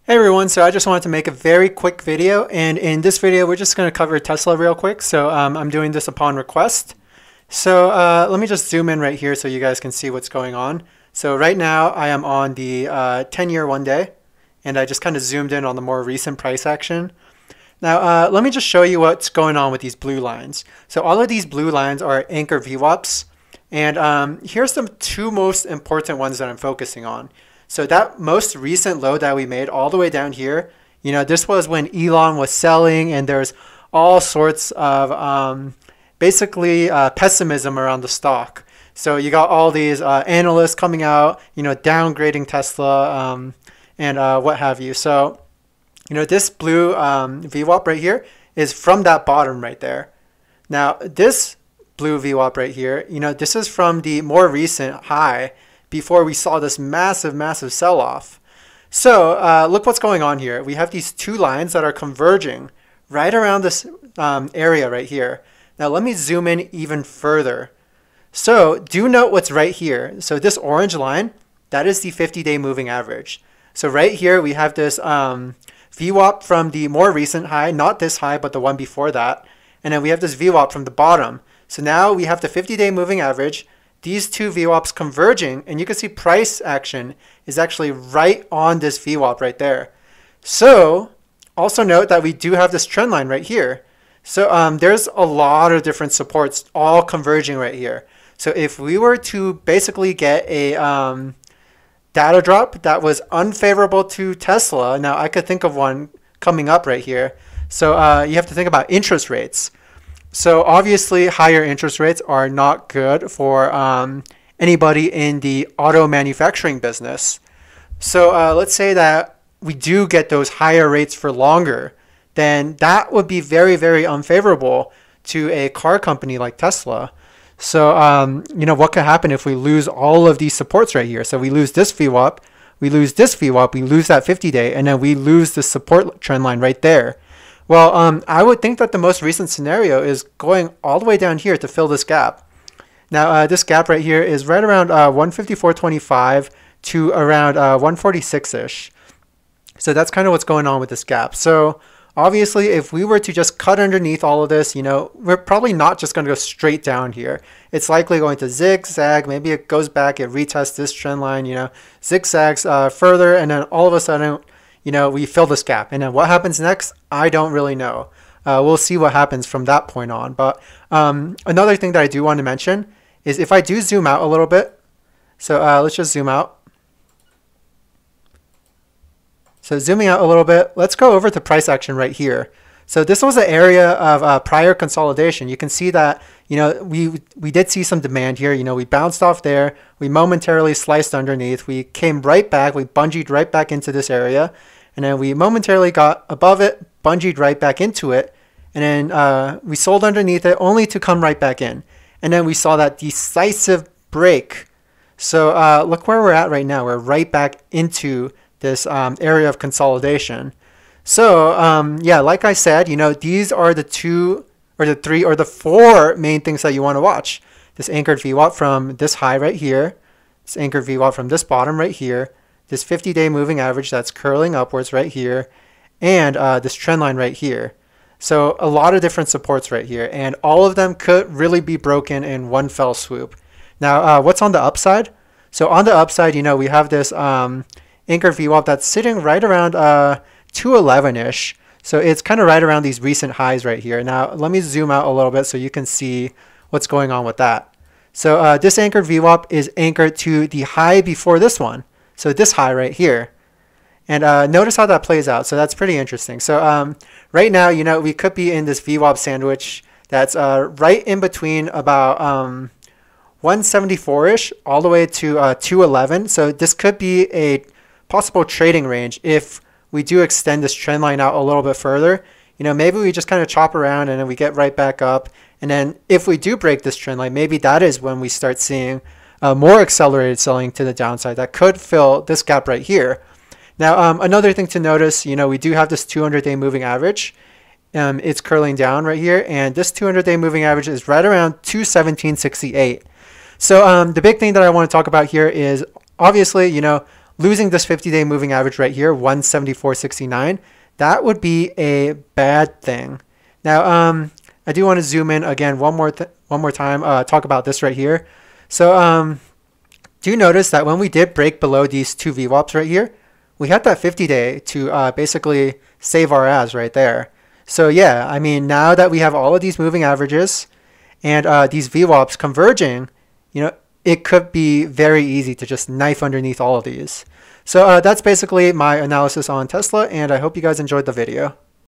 Hey everyone, so I just wanted to make a very quick video, and in this video we're just going to cover Tesla real quick. So I'm doing this upon request. So let me just zoom in right here so you guys can see what's going on. So right now I am on the 10-year 1-day, and I just kind of zoomed in on the more recent price action. Now let me just show you what's going on with these blue lines. So all of these blue lines are anchor VWAPs, and here's the two most important ones that I'm focusing on. So that most recent low that we made all the way down here, this was when Elon was selling, and there's all sorts of basically pessimism around the stock. So you got all these analysts coming out, downgrading Tesla and what have you. So, this blue VWAP right here is from that bottom right there. Now, this blue VWAP right here, this is from the more recent high before we saw this massive sell-off. So look what's going on here. We have these two lines that are converging right around this area right here. Now let me zoom in even further. So do note what's right here. So this orange line, that is the 50-day moving average. So right here we have this VWAP from the more recent high, not this high, but the one before that. And then we have this VWAP from the bottom. So now we have the 50-day moving average, these two VWAPs converging, and you can see price action is actually right on this VWAP right there. So also note that we do have this trend line right here. So there's a lot of different supports all converging right here. So if we were to basically get a data drop that was unfavorable to Tesla, now I could think of one coming up right here. So you have to think about interest rates. So obviously higher interest rates are not good for anybody in the auto manufacturing business. So let's say that we do get those higher rates for longer, then that would be very unfavorable to a car company like Tesla. So what could happen if we lose all of these supports right here? So we lose this VWAP, we lose this VWAP, we lose that 50-day, and then we lose the support trend line right there. Well, I would think that the most recent scenario is going all the way down here to fill this gap. Now, this gap right here is right around 154.25 to around 146-ish. So that's kind of what's going on with this gap. So obviously, if we were to just cut underneath all of this, we're probably not just going to go straight down here. It's likely going to zigzag. Maybe it goes back, it retests this trend line, zigzags further, and then all of a sudden, we fill this gap. And then what happens next, I don't really know. We'll see what happens from that point on. But another thing that I do want to mention is if I do zoom out a little bit, so let's just zoom out. So zooming out a little bit, let's go over to price action right here. So this was an area of prior consolidation. You can see that, we did see some demand here. We bounced off there. We momentarily sliced underneath. We came right back. We bungeed right back into this area. And then we momentarily got above it, bungeed right back into it. And then we sold underneath it only to come right back in. And then we saw that decisive break. So look where we're at right now. We're right back into this area of consolidation. So yeah, like I said, these are the two or the three or the four main things that you want to watch. This anchored VWAP from this high right here, this anchored VWAP from this bottom right here, this 50-day moving average that's curling upwards right here, and this trend line right here. So a lot of different supports right here, and all of them could really be broken in one fell swoop. Now, what's on the upside? So on the upside, we have this anchor VWAP that's sitting right around 211-ish. So it's kind of right around these recent highs right here. Now, let me zoom out a little bit so you can see what's going on with that. So this anchored VWAP is anchored to the high before this one. So this high right here. And notice how that plays out. So that's pretty interesting. So right now, we could be in this VWAP sandwich that's right in between about 174-ish all the way to 211. So this could be a possible trading range if we do extend this trend line out a little bit further. Maybe we just kind of chop around and then we get right back up. And then if we do break this trend line, maybe that is when we start seeing more accelerated selling to the downside that could fill this gap right here. Now, another thing to notice, we do have this 200-day moving average. It's curling down right here, and this 200-day moving average is right around 217.68. So the big thing that I want to talk about here is obviously, losing this 50-day moving average right here, 174.69, that would be a bad thing. Now, I do want to zoom in again one more time, talk about this right here. So do you notice that when we did break below these two VWAPs right here, we had that 50-day to basically save our ass right there. So yeah, I mean, now that we have all of these moving averages and these VWAPs converging, you know, it could be very easy to just knife underneath all of these. So that's basically my analysis on Tesla, and I hope you guys enjoyed the video.